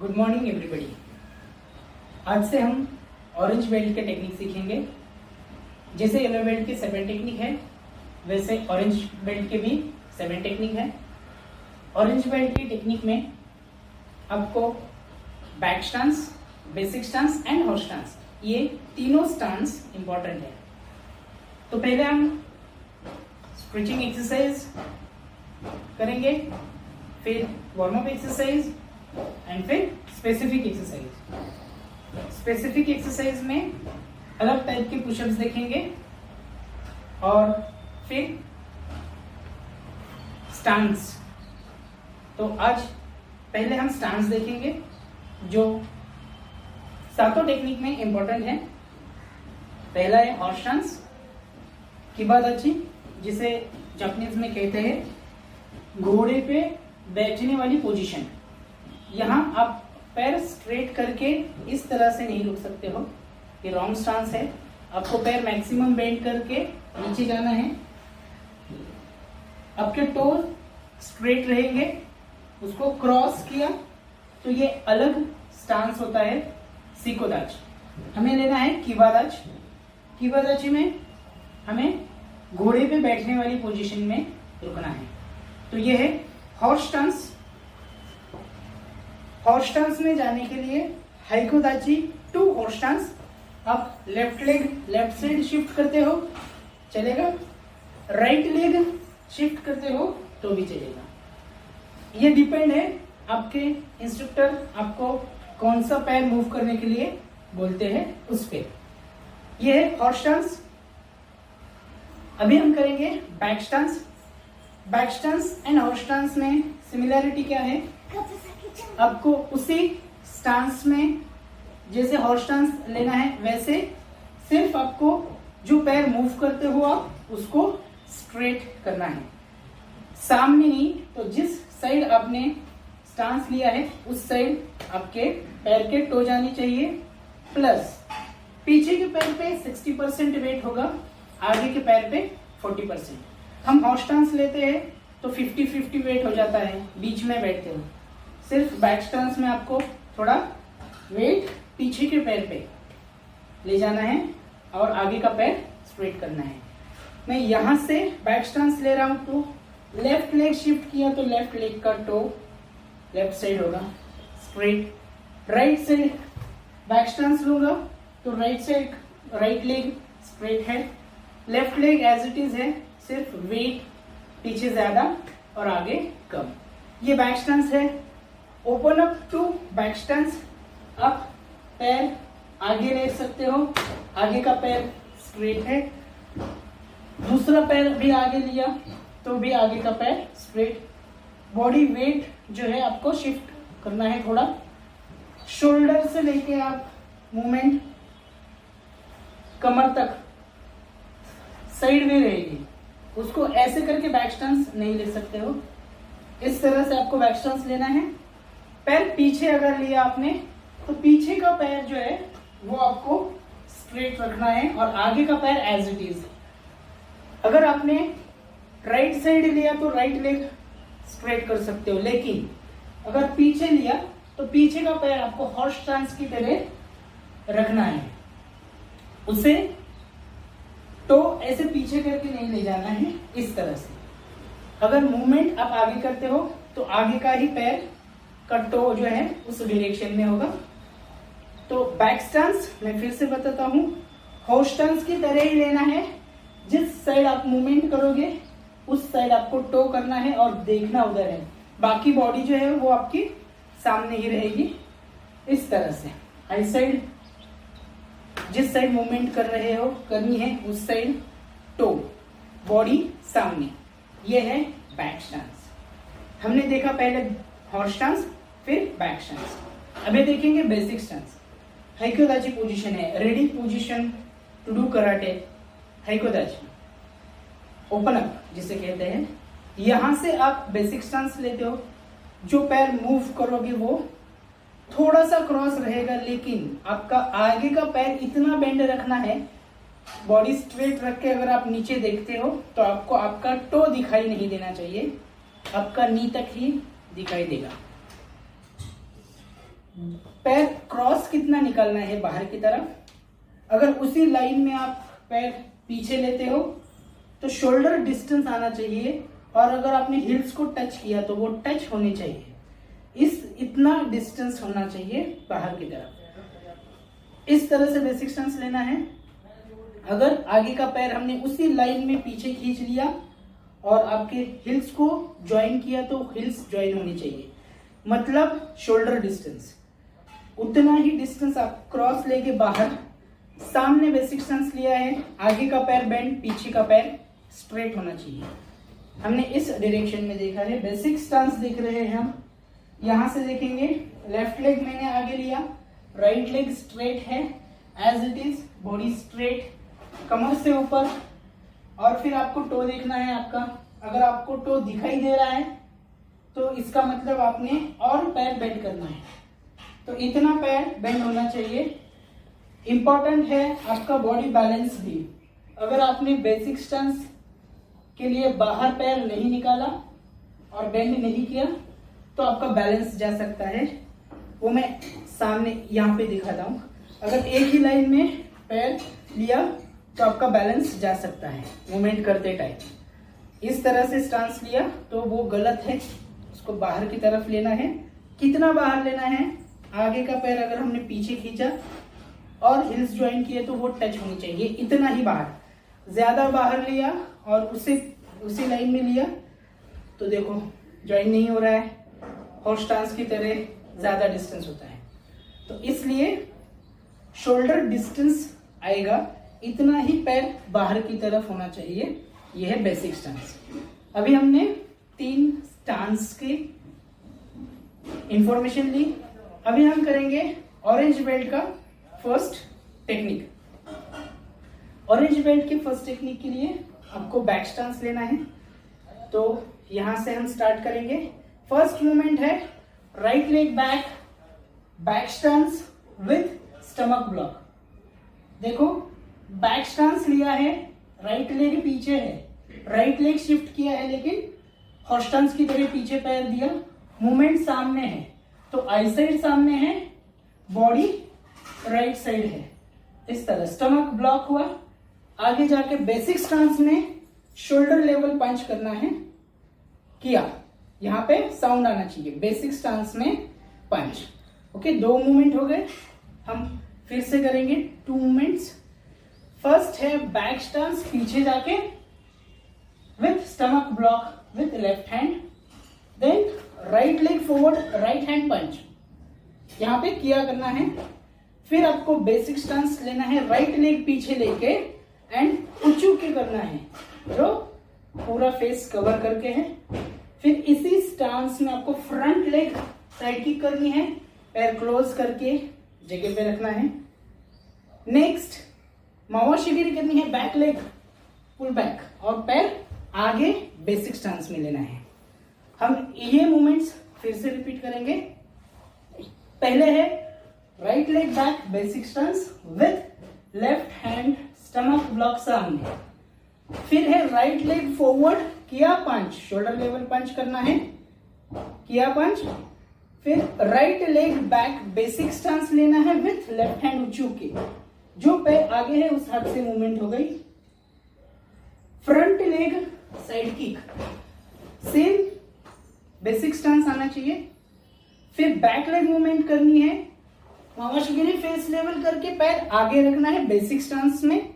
Good morning everybody. आज से हम ऑरेंज बेल्ट के टेक्निक सीखेंगे। जैसे येलो बेल्ट की 7 टेक्निक है, वैसे ऑरेंज बेल्ट के भी 7 टेक्निक है। ऑरेंज बेल्ट की टेक्निक में आपको back stance, basic stance and hot stance, ये तीनों स्टांस इंपॉर्टेंट है। तो पहले हम स्ट्रेचिंग एक्सरसाइज करेंगे, फिर वार्म अप एक्सरसाइज एंड फिर स्पेसिफिक एक्सरसाइज। स्पेसिफिक एक्सरसाइज में अलग टाइप के पुशअप्स देखेंगे और फिर स्टांस। तो आज पहले हम स्टांस देखेंगे जो सातों टेक्निक में इंपॉर्टेंट है। पहला है हॉट स्टांस, किबादाची, जिसे जापानीज में कहते हैं घोड़े पे बैठने वाली पोजीशन। यहाँ आप पैर स्ट्रेट करके इस तरह से नहीं रुक सकते हो, ये रॉन्ग स्टांस है। आपको पैर मैक्सिमम बेंड करके नीचे जाना है, आपके टो स्ट्रेट रहेंगे। उसको क्रॉस किया तो ये अलग स्टांस होता है सिकोदाची। हमें लेना है किबादाची। किबादाची में हमें घोड़े पे बैठने वाली पोजीशन में रुकना है। तो ये है हॉट स्टांस। हॉट स्टांस में जाने के लिए हाइकोदाची टू हॉट स्टांस, आप left leg left side shift करते हो चलेगा, राइट लेग शिफ्ट करते हो तो भी चलेगा। ये डिपेंड है आपके इंस्ट्रक्टर आपको कौन सा पैर मूव करने के लिए बोलते हैं उस पे। ये है हॉट स्टांस। अभी हम करेंगे back stance. Back stance and hot stance में सिमिलरिटी क्या है? आपको उसी स्टांस में जैसे हॉट स्टांस लेना है, वैसे सिर्फ आपको जो पैर मूव करते हो आप उसको स्ट्रेट करना है, सामने नहीं। तो जिस साइड आपने स्टांस लिया है उस साइड आपके पैर के टो जानी चाहिए, प्लस पीछे के पैर पे 60% वेट होगा, आगे के पैर पे 40%। हम हॉट स्टांस लेते हैं तो 50-50 वेट हो जाता है, बीच में बैठते हो। सिर्फ बैक स्टांस में आपको थोड़ा वेट पीछे के पैर पे ले जाना है और आगे का पैर स्ट्रेट करना है। मैं यहां से बैक स्टांस ले रहा हूं तो लेफ्ट लेग शिफ्ट किया तो लेफ्ट लेग का टो लेफ्ट साइड होगा straight. Right side back stance लूंगा तो right side right leg straight है, left leg as it is है, सिर्फ वेट पीछे ज्यादा और आगे कम। ये बैक स्टांस है। Open up to back stance, आप पैर आगे ले सकते हो, आगे का पैर स्ट्रेट है, दूसरा पैर भी आगे लिया तो भी आगे का पैर स्ट्रेट। बॉडी वेट जो है आपको शिफ्ट करना है थोड़ा, शोल्डर से लेके आप मूवमेंट कमर तक साइड में रहेगी, उसको ऐसे करके बैक स्टांस नहीं ले सकते हो। इस तरह से आपको बैक स्टांस लेना है। पैर पीछे अगर लिया आपने तो पीछे का पैर जो है वो आपको स्ट्रेट रखना है और आगे का पैर एज इट इज। अगर आपने राइट साइड लिया तो राइट लेग स्ट्रेट कर सकते हो, लेकिन अगर पीछे लिया तो पीछे का पैर आपको हॉट स्टांस की तरह रखना है, उसे तो ऐसे पीछे करके नहीं ले जाना है, इस तरह से। अगर मूवमेंट आप आगे करते हो तो आगे का ही पैर का टो जो है उस डायरेक्शन में होगा। तो बैक स्टांस मैं फिर से बताता हूं, हॉट स्टांस की तरह ही लेना है। जिस साइड आप मूवमेंट करोगे उस साइड आपको टो करना है और देखना उधर है, बाकी बॉडी जो है वो आपकी सामने ही रहेगी, इस तरह से। आई साइड जिस साइड मूवमेंट कर रहे हो करनी है उस साइड टो, बॉडी सामने। ये है बैक स्टांस। हमने देखा पहले हॉट स्टांस फिर बैक स्टांस। अभी देखेंगे बेसिक स्टांस। हाइकोदाची पोजीशन है, ready position to do karate. हाइकोदाची ओपन अप जिसे कहते हैं। यहां से आप बेसिक स्टांस लेते हो, जो पैर मूव करोगे वो थोड़ा सा क्रॉस रहेगा, लेकिन आपका आगे का पैर इतना बेंड रखना है, बॉडी स्ट्रेट रख के अगर आप नीचे देखते हो तो आपको आपका टो दिखाई नहीं देना चाहिए, आपका नी तक ही दिखाई देगा। पैर क्रॉस कितना निकालना है बाहर की तरफ। अगर उसी लाइन में आप पैर पीछे लेते हो तो शोल्डर डिस्टेंस आना चाहिए, और अगर आपने हिल्स को टच किया तो वो टच होने चाहिए। इतना डिस्टेंस होना चाहिए बाहर की तरफ। इस तरह से बेसिक स्टांस लेना है। अगर आगे का पैर हमने उसी लाइन में पीछे खींच लिया और आपके हिल्स को ज्वाइन किया तो हिल्स ज्वाइन होनी चाहिए, मतलब शोल्डर डिस्टेंस। उतना ही डिस्टेंस आप क्रॉस लेके बाहर, सामने बेसिक स्टांस लिया है, आगे का पैर बेंड, पीछे का पैर स्ट्रेट होना चाहिए। हमने इस डायरेक्शन में देखा है। बेसिक स्टांस देख रहे हैं हम, यहां से देखेंगे। लेफ्ट लेग मैंने आगे लिया, राइट लेग स्ट्रेट है as it is, body straight, कमर से ऊपर। और फिर आपको टो देखना है आपका। अगर आपको टो दिखाई दे रहा है तो इसका मतलब आपने और पैर बेंड करना है, तो इतना पैर बेंड होना चाहिए। इंपॉर्टेंट है आपका बॉडी बैलेंस भी। अगर आपने बेसिक स्टांस के लिए बाहर पैर नहीं निकाला और बेंड नहीं किया तो आपका बैलेंस जा सकता है। वो मैं सामने यहाँ पे दिखाता हूँ। अगर एक ही लाइन में पैर लिया तो आपका बैलेंस जा सकता है मूवमेंट करते टाइम। इस तरह से स्टांस लिया तो वो गलत है, उसको बाहर की तरफ लेना है। कितना बाहर लेना है? आगे का पैर अगर हमने पीछे खींचा और हिल्स ज्वाइन किए तो वो टच होनी चाहिए, इतना ही बाहर। ज्यादा बाहर लिया और उसी लाइन में लिया तो देखो ज्वाइन नहीं हो रहा है, हॉर्स स्टांस की तरह ज्यादा डिस्टेंस होता है। तो इसलिए शोल्डर डिस्टेंस आएगा, इतना ही पैर बाहर की तरफ होना चाहिए। यह है बेसिक स्टांस। अभी हमने 3 स्टांस की इंफॉर्मेशन ली। अभी हम करेंगे ऑरेंज बेल्ट का फर्स्ट टेक्निक। ऑरेंज बेल्ट के फर्स्ट टेक्निक के लिए आपको बैक स्टांस लेना है। तो यहां से हम स्टार्ट करेंगे। फर्स्ट मूवमेंट है right leg back, back stance with stomach block. देखो बैक स्टांस लिया है, राइट लेग पीछे है, राइट लेग शिफ्ट किया है लेकिन हॉर्स स्टांस की तरह पीछे पैर दिया। मूवमेंट सामने है तो आई साइड सामने है, बॉडी राइट साइड है। इस तरह स्टमक ब्लॉक हुआ। आगे जाके बेसिक स्टांस में शोल्डर लेवल पंच करना है, किया, यहां पे साउंड आना चाहिए। बेसिक स्टांस में पंच। ओके, 2 मूवमेंट हो गए। हम फिर से करेंगे 2 मूवमेंट्स। फर्स्ट है बैक स्टांस, पीछे जाके with stomach block with left hand, then right leg forward, right hand punch, यहां पे किया करना है। फिर आपको बेसिक स्टांस लेना है, राइट लेग पीछे लेके एंड उचू के करना है, जो पूरा फेस कवर करके है। फिर इसी स्टांस में आपको फ्रंट लेग साइड किक करनी है, पैर क्लोज करके जगह पे रखना है। नेक्स्ट मावाशिगिरी करनी है, बैक लेग पुल बैक और पैर आगे बेसिक स्टांस में लेना है। हम ये मूवमेंट्स फिर से रिपीट करेंगे। पहले है right leg back basic stance with left hand stomach block सामने। फिर है राइट लेग फॉरवर्ड, किया पंच, शोल्डर लेवल पंच करना है, किया पंच। फिर right leg back basic stance लेना है विथ लेफ्ट हैंड उचू के, जो पैर आगे है उस हाथ से मूवमेंट हो गई। Front leg side kick, same basic stance आना चाहिए। फिर बैक लेग मूवमेंट करनी है, मावाशिगिरी फेस लेवल करके पैर आगे रखना है बेसिक स्टांस में।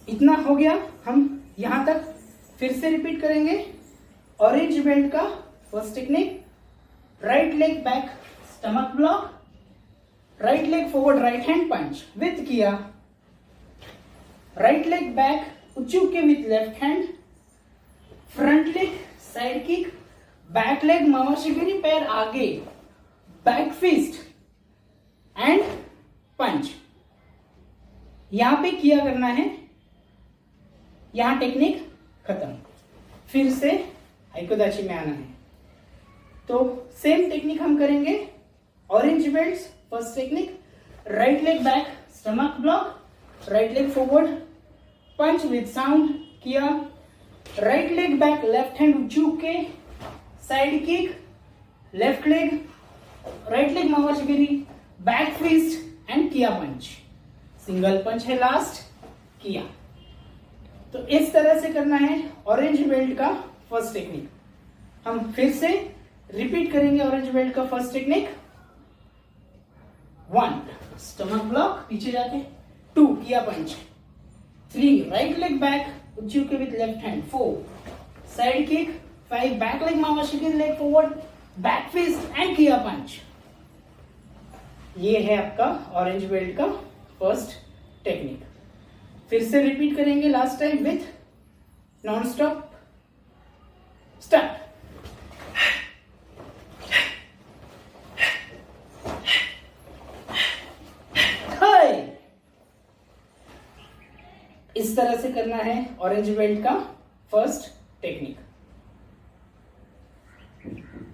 इतना हो गया। हम यहां तक फिर से रिपीट करेंगे। ऑरेंज बेल्ट का first technique, right leg back stomach block, right leg forward right hand punch with किया, राइट लेग बैक उचू के with left hand, front leg side kick, back leg मावाशिगिरी पैर आगे, बैक फिस्ट एंड पंच, यहां पे किया करना है। यहां टेक्निक खत्म। फिर से हाइकोदाची में आना है। तो सेम टेक्निक हम करेंगे। Orange belts first technique, right leg back stomach block, right leg forward punch with sound, किया, right leg back left hand उचू के side kick, left leg right leg मावाशिगिरी, बैक फिस्ट एंड किया punch. Single पंच है last, किया। तो इस तरह से करना है ऑरेंज बेल्ट का फर्स्ट टेक्निक। हम फिर से रिपीट करेंगे ऑरेंज बेल्ट का फर्स्ट टेक्निक। 1 स्टमक ब्लॉक पीछे जाके, 2 किया पंच, 3 राइट लेग बैक उच्चुके with left hand, 4 side kick, 5 back leg मावाशिगिरी, leg forward, back fist and किया पंच। ये है आपका ऑरेंज बेल्ट का फर्स्ट टेक्निक। फिर से रिपीट करेंगे last time with non stop. Start. इस तरह से करना है ऑरेंज बेल्ट का फर्स्ट टेक्निक।